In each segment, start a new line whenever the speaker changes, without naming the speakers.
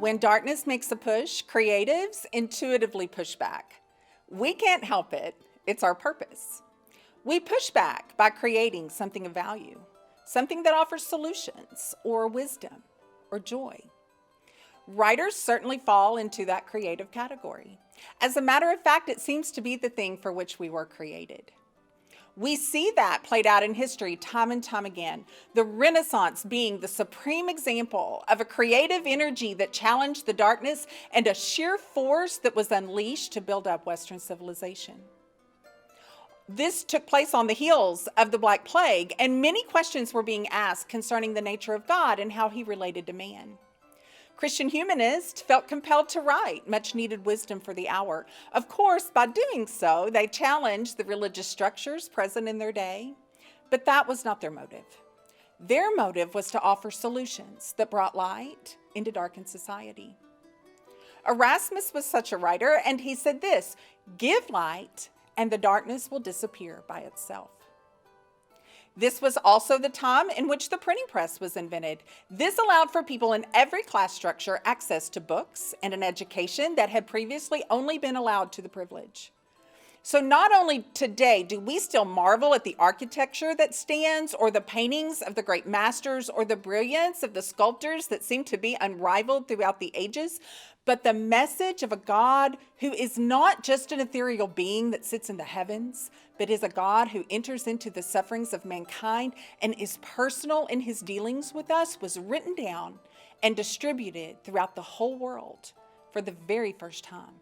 When darkness makes a push, creatives intuitively push back. We can't help it. It's our purpose. We push back by creating something of value, something that offers solutions or wisdom or joy. Writers certainly fall into that creative category. As a matter of fact, it seems to be the thing for which we were created. We see that played out in history time and time again, the Renaissance being the supreme example of a creative energy that challenged the darkness and a sheer force that was unleashed to build up Western civilization. This took place on the heels of the Black Plague, and many questions were being asked concerning the nature of God and how he related to man. Christian humanists felt compelled to write much needed wisdom for the hour. Of course, by doing so, they challenged the religious structures present in their day, but that was not their motive. Their motive was to offer solutions that brought light into darkened society. Erasmus was such a writer, and he said this: "Give light, and the darkness will disappear by itself." This was also the time in which the printing press was invented. This allowed for people in every class structure access to books and an education that had previously only been allowed to the privileged. So not only today do we still marvel at the architecture that stands, or the paintings of the great masters, or the brilliance of the sculptors that seem to be unrivaled throughout the ages, but the message of a God who is not just an ethereal being that sits in the heavens, but is a God who enters into the sufferings of mankind and is personal in his dealings with us, was written down and distributed throughout the whole world for the very first time.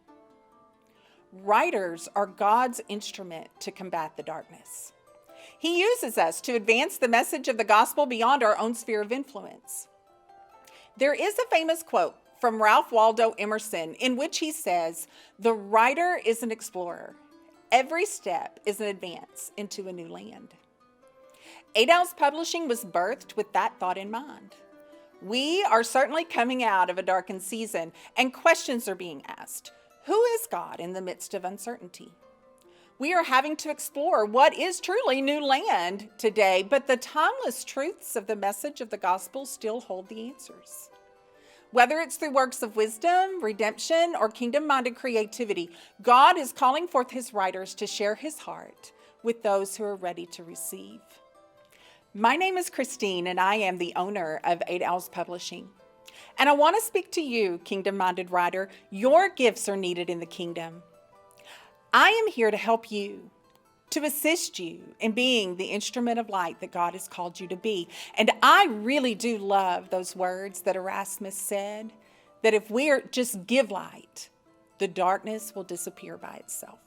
Writers are God's instrument to combat the darkness. He uses us to advance the message of the gospel beyond our own sphere of influence. There is a famous quote from Ralph Waldo Emerson in which he says, "The writer is an explorer. Every step is an advance into a new land." 8 Owls Publishing was birthed with that thought in mind. We are certainly coming out of a darkened season, and questions are being asked. Who is God in the midst of uncertainty? We are having to explore what is truly new land today, but the timeless truths of the message of the gospel still hold the answers. Whether it's through works of wisdom, redemption, or kingdom-minded creativity, God is calling forth his writers to share his heart with those who are ready to receive. My name is Christine, and I am the owner of 8 Owls Publishing. And I want to speak to you, kingdom-minded writer. Your gifts are needed in the kingdom. I am here to help you, to assist you in being the instrument of light that God has called you to be. And I really do love those words that Erasmus said, that if we just give light, the darkness will disappear by itself.